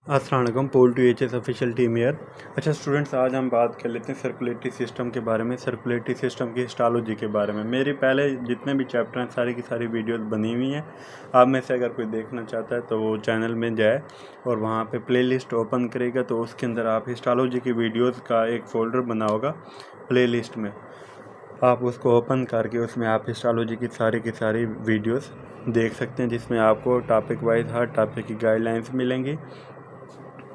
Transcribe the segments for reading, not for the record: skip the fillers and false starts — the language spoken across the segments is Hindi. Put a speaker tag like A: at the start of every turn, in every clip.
A: अस्सलाम वालेकुम। Poll to H S official team year. अच्छा स्टूडेंट्स, आज हम बात कर लेते हैं सर्कुलेटरी सिस्टम के बारे में, सर्कुलेटरी सिस्टम की हिस्टोलॉजी के बारे में। मेरी पहले जितने भी चैप्टर हैं सारी की सारी वीडियोस बनी हुई हैं। आप में से अगर कोई देखना चाहता है तो वो चैनल में जाए और वहाँ पे प्लेलिस्ट ओपन करेगा तो उसके अंदर आप हिस्टोलॉजी की वीडियोज़ का एक फ़ोल्डर बना होगा प्लेलिस्ट में। आप उसको ओपन करके उसमें आप हिस्टोलॉजी की सारी वीडियोस देख सकते हैं, जिसमें आपको टॉपिक वाइज हर टॉपिक की गाइडलाइंस मिलेंगी।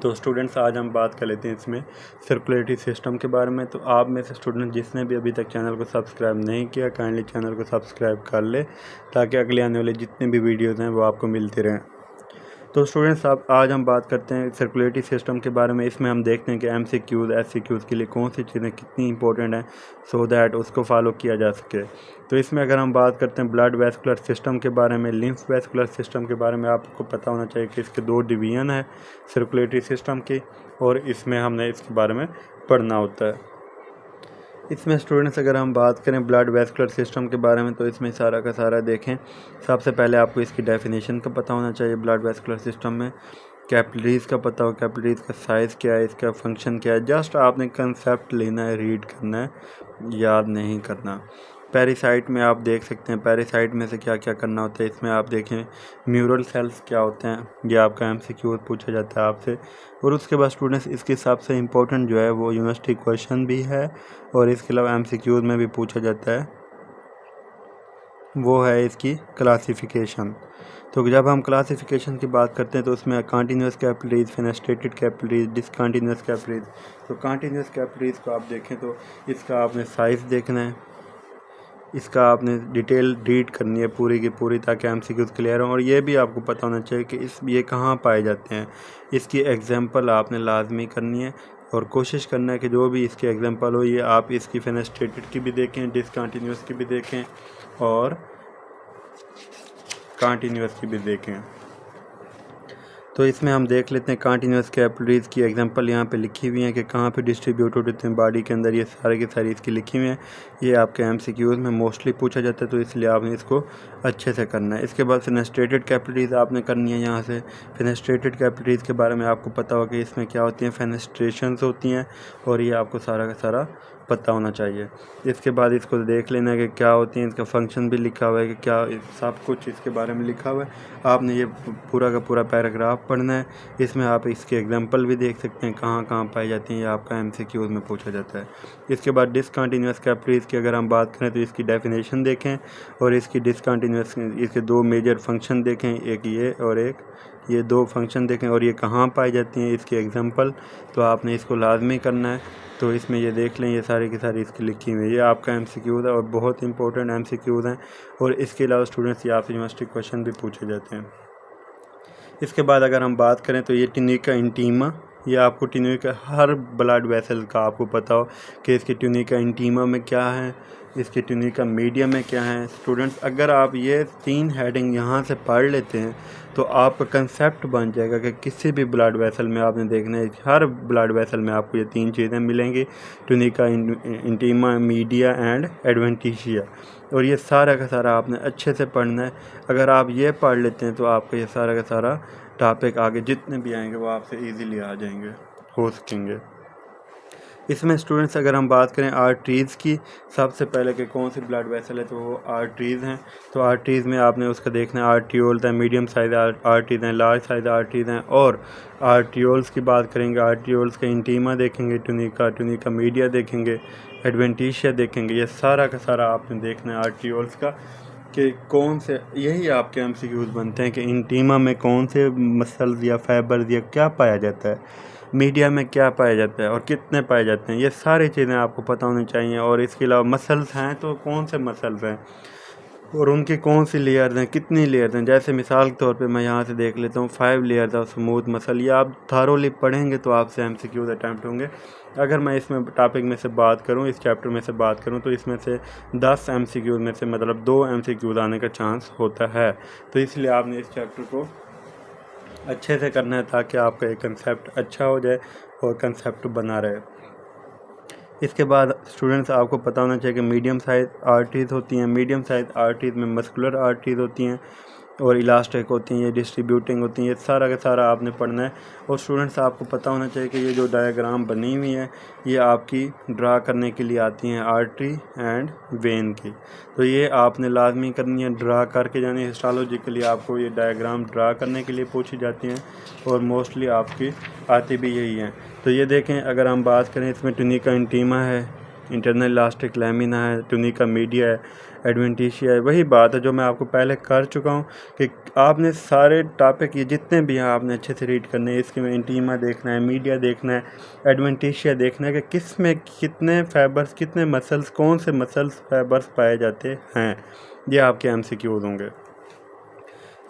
A: तो स्टूडेंट्स, आज हम बात कर लेते हैं इसमें सर्कुलेटरी सिस्टम के बारे में। तो आप में से स्टूडेंट जिसने भी अभी तक चैनल को सब्सक्राइब नहीं किया, काइंडली चैनल को सब्सक्राइब कर ले ताकि अगले आने वाले जितने भी वीडियोज़ हैं वो आपको मिलते रहें। तो स्टूडेंट्स, आप आज हम बात करते हैं सर्कुलेटरी सिस्टम के बारे में। इसमें हम देखते हैं कि MCQs SCQs के लिए कौन सी चीज़ें कितनी इंपॉर्टेंट हैं सो दैट उसको फॉलो किया जा सके। तो इसमें अगर हम बात करते हैं ब्लड वेस्कुलर सिस्टम के बारे में, लिम्फ वेस्कुलर सिस्टम के बारे में, आपको पता होना चाहिए कि इसके 2 डिवीज़न है सर्कुलेटरी सिस्टम की, और इसमें हमने इसके बारे में पढ़ना होता है। इसमें स्टूडेंट्स अगर हम बात करें ब्लड वेस्कुलर सिस्टम के बारे में तो इसमें सारा का सारा देखें। सबसे पहले आपको इसकी डेफिनेशन का पता होना चाहिए। ब्लड वेस्कुलर सिस्टम में कैपिलरीज़ का पता हो, कैपिलरीज़ का साइज़ क्या है, इसका फंक्शन क्या है। जस्ट आपने कंसेप्ट लेना है, रीड करना है, याद नहीं करना। पैरासाइट में आप देख सकते हैं पैरासाइट में से क्या क्या करना होता है। इसमें आप देखें म्यूरल सेल्स क्या होते हैं, ये आपका MCQ पूछा जाता है आपसे। और उसके बाद स्टूडेंट्स इसके हिसाब से इम्पोर्टेंट जो है वो यूनिवर्सिटी क्वेश्चन भी है और इसके अलावा MCQ में भी पूछा जाता है, वो है इसकी क्लासिफिकेशन। तो जब हम क्लासिफिकेशन की बात करते हैं तो उसमें continuous capillaries, fenestrated capillaries, discontinuous capillaries. तो कंटिन्यूस कैपिलरीज को आप देखें तो इसका आपने साइज़ देखना है, इसका आपने डिटेल रीड करनी है पूरी की पूरी ताकि MCQs क्लियर हो। और ये भी आपको पता होना चाहिए कि ये कहाँ पाए जाते हैं। इसकी एग्जांपल आपने लाजमी करनी है और कोशिश करना है कि जो भी इसकी एग्जांपल हो ये आप इसकी फेनेस्ट्रेटेड की भी देखें, डिसकंटिन्यूस की भी देखें और कंटिन्यूस की भी देखें। तो इसमें हम देख लेते हैं कंटिन्यूस कैपिलरीज की एग्जांपल यहाँ पे लिखी हुई है कि कहाँ पे डिस्ट्रीब्यूटेड होते हैं बॉडी के अंदर। ये सारे की सारी इसकी लिखी हुई हैं। ये आपके MCQs में मोस्टली पूछा जाता है, तो इसलिए आपने इसको अच्छे से करना है। इसके बाद फेनेस्ट्रेटेड कैपिलरीज आपने करनी है। यहाँ से फेनेस्ट्रेटेड कैपिलरीज के बारे में आपको पता होगा कि इसमें क्या होती हैं, फेनेस्ट्रेशंस होती हैं, और ये आपको सारा का सारा पता होना चाहिए। इसके बाद इसको देख लेना है कि क्या होती है, इसका फंक्शन भी लिखा हुआ है कि क्या, सब कुछ इसके बारे में लिखा हुआ है। आपने ये पूरा का पूरा पैराग्राफ पढ़ना है। इसमें आप इसके एग्जांपल भी देख सकते हैं कहाँ कहाँ पाई जाती हैं, ये आपका MCQs में पूछा जाता है। इसके बाद डिसकंटिन्यूस कैपिलरीज की अगर हम बात करें तो इसकी डेफिनेशन देखें और इसकी डिसकंटिन्यूस इसके 2 मेजर फंक्शन देखें, एक ये और एक ये 2 फंक्शन देखें और ये कहाँ पाई जाती हैं, इसके एग्जांपल। तो आपने इसको लाजमी करना है। तो इसमें ये देख लें, ये सारी की सारी इसकी लिखी हुई है। ये आपका MCQs है और बहुत इंपॉर्टेंट MCQs हैं। और इसके अलावा स्टूडेंट्स ये आपसे यूनिवर्सिटी क्वेश्चन भी पूछे जाते हैं। इसके बाद अगर हम बात करें तो ये ट्यूनिका इंटीमा, ये आपको ट्यूनिका हर ब्लड वेसल का आपको पता हो कि इसकी ट्यूनिका इंटीमा में क्या है, इसकी ट्यूनिका मीडिया में क्या है। स्टूडेंट्स, अगर आप ये 3 हेडिंग यहाँ से पढ़ लेते हैं तो आपका कंसेप्ट बन जाएगा कि किसी भी ब्लड वेसल में आपने देखना है, हर ब्लड वेसल में आपको ये 3 चीज़ें मिलेंगी, tunica intima, media and adventitia. और ये सारा का सारा आपने अच्छे से पढ़ना है। अगर आप ये पढ़ लेते हैं तो आपका ये सारा का सारा टॉपिक आगे जितने भी आएंगे वो आपसे इजीली आ जाएंगे, हो सकेंगे। इसमें स्टूडेंट्स अगर हम बात करें आर्टरीज़ की, सबसे पहले कि कौन सी ब्लड वेसल है तो वो आर्टरीज़ हैं। तो आर्टरीज़ में आपने उसका देखना है, आर्टियोल्स हैं, मीडियम साइज़ आर्टरीज़ हैं, लार्ज साइज़ आर्टरीज़ हैं। और आर्टियोल्स की बात करेंगे, आर्टियोल्स का इंटीमा देखेंगे, ट्यूनिका मीडिया देखेंगे, एडवेंटिशिया देखेंगे। ये सारा का सारा आपने देखना है आर्टियोल्स का कि कौन से, यही आपके MCQs बनते हैं कि इंटीमा में कौन से मसल्स या फाइबर्स या क्या पाया जाता है, मीडिया में क्या पाया जाता है और कितने पाए जाते हैं। ये सारी चीज़ें आपको पता होनी चाहिए। और इसके अलावा मसल्स हैं तो कौन से मसल्स हैं और उनकी कौन सी लेयर्स हैं, कितनी लेयर्स हैं। जैसे मिसाल के तौर पे मैं यहाँ से देख लेता हूँ 5 लेयर्स ऑफ स्मूथ मसल। ये आप थारोली पढ़ेंगे तो आपसे MCQs अटैम्प्ट होंगे। अगर मैं इसमें टॉपिक में से बात करूँ, इस चैप्टर में से बात करूँ, तो इसमें से 10 MCQs में से मतलब 2 MCQs आने का चांस होता है। तो इसलिए आपने इस चैप्टर को अच्छे से करना है ताकि आपका एक कंसेप्ट अच्छा हो जाए और कंसेप्ट बना रहे। इसके बाद स्टूडेंट्स आपको पता होना चाहिए कि मीडियम साइज़ आर्टरीज़ होती हैं। मीडियम साइज़ आर्टरीज़ में मस्कुलर आर्टरीज़ होती हैं और इलास्टिक होती हैं, ये डिस्ट्रीब्यूटिंग होती हैं, ये सारा का सारा आपने पढ़ना है। और स्टूडेंट्स आपको पता होना चाहिए कि ये जो डायग्राम बनी हुई है ये आपकी ड्रा करने के लिए आती हैं आर्टरी एंड वेन की। तो ये आपने लाजमी करनी है, ड्रा करके जानी। हिस्टोलॉजिकली आपको ये डायग्राम ड्रा करने के लिए पूछी जाती हैं और मोस्टली आपकी आती भी यही हैं। तो ये देखें, अगर हम बात करें इसमें टुनिका इंटीमा है, इंटरनल इलास्टिक लैमिना है, टुनिका मीडिया है, एडवेंटिशिया है। वही बात है जो मैं आपको पहले कर चुका हूँ कि आपने सारे टॉपिक ये जितने भी हैं आपने अच्छे से रीड करने हैं। इसके में इंटीमा देखना है, मीडिया देखना है, एडवेंटिशिया देखना है कि किस में कितने फाइबर्स, कितने मसल्स, कौन से मसल्स फाइबर्स पाए जाते हैं। ये आपके MCQs होंगे।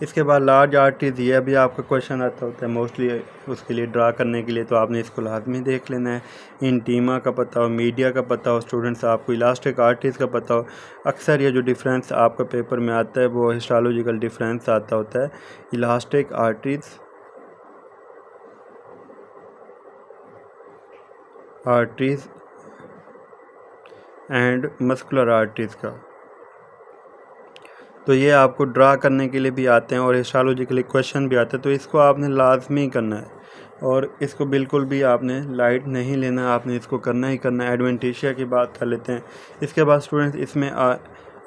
A: इसके बाद लार्ज आर्टरीज, ये भी आपका क्वेश्चन आता होता है मोस्टली उसके लिए ड्रा करने के लिए, तो आपने इसको लाजमी देख लेना है। इंटीमा का पता हो, मीडिया का पता हो, स्टूडेंट्स आपको इलास्टिक आर्टरीज का पता हो। अक्सर ये जो डिफरेंस आपका पेपर में आता है वो हिस्टोलॉजिकल डिफरेंस आता होता है, elastic arteries and muscular arteries का। तो ये आपको ड्रा करने के लिए भी आते हैं और हिस्टोलॉजिकली क्वेश्चन भी आते हैं। तो इसको आपने लाजमी करना है और इसको बिल्कुल भी आपने लाइट नहीं लेना, आपने इसको करना ही करना है। एडवेंटिशिया की बात कर लेते हैं। इसके बाद स्टूडेंट्स इसमें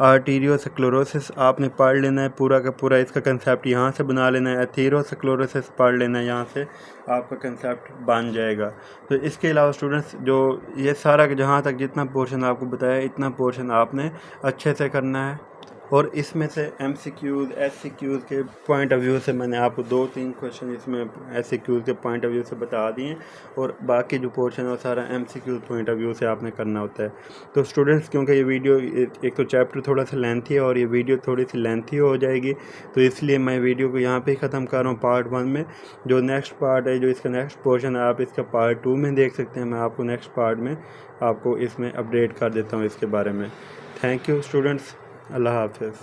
A: आर्टीरियोस्क्लेरोसिस आपने पढ़ लेना है पूरा का पूरा, इसका कंसेप्ट यहाँ से बना लेना है। एथेरोस्क्लेरोसिस पढ़ लेना है, यहाँ से आपका कंसेप्ट बन जाएगा। तो इसके अलावा स्टूडेंट्स जो ये सारा जहाँ तक जितना पोर्शन आपको बताया इतना पोर्शन आपने अच्छे से करना है। और इसमें से MCQs SCQs के पॉइंट ऑफ व्यू से मैंने आपको 2-3 क्वेश्चन इसमें SCQs के पॉइंट ऑफ व्यू से बता दिए और बाकी जो पोर्शन है वो सारा MCQs पॉइंट ऑफ व्यू से आपने करना होता है। तो स्टूडेंट्स क्योंकि ये वीडियो एक तो चैप्टर थोड़ा सा लेंथी है और ये वीडियो थोड़ी सी लेंथी हो जाएगी, तो इसलिए मैं वीडियो को यहाँ पर ही ख़त्म कर रहा हूँ पार्ट 1 में। जो नेक्स्ट पार्ट है, जो इसका नेक्स्ट पोर्शन है, आप इसका पार्ट 2 में देख सकते हैं। मैं आपको नेक्स्ट पार्ट में आपको इसमें अपडेट कर देता हूँ इसके बारे में। थैंक यू स्टूडेंट्स, अल्लाह हाफ़िज़।